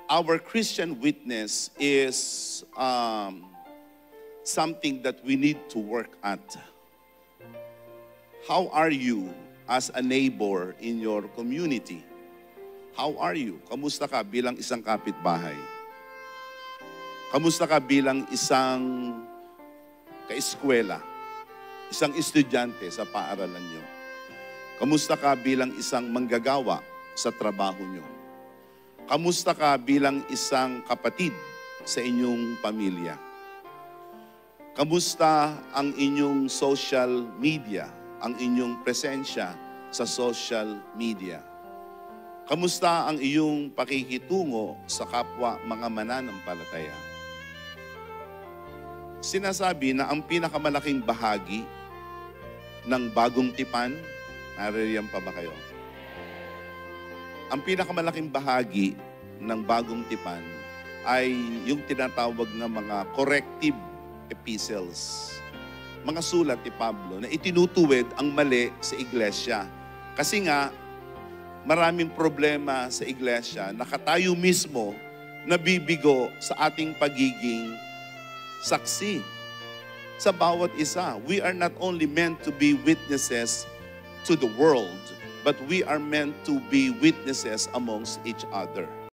our Christian witness is something that we need to work at. How are you as a neighbor in your community? How are you? Kamusta ka bilang isang kapitbahay? Kamusta ka bilang isang kaeskwela? Isang estudyante sa paaralan nyo? Kamusta ka bilang isang manggagawa sa trabaho nyo? Kamusta ka bilang isang kapatid sa inyong pamilya? Kamusta ang inyong social media, ang inyong presensya sa social media? Kamusta ang iyong pakikitungo sa kapwa mga mananampalataya? Sinasabi na ang pinakamalaking bahagi ng bagong tipan, naririyan pa ba kayo? Ang pinakamalaking bahagi ng bagong tipan ay yung tinatawag na mga corrective epistles. Mga sulat ni Pablo na itinutuwid ang mali sa iglesia. Kasi nga, maraming problema sa iglesia na tayo mismo nabibigo sa ating pagiging saksi. Sa bawat isa, we are not only meant to be witnesses to the world, but we are meant to be witnesses amongst each other.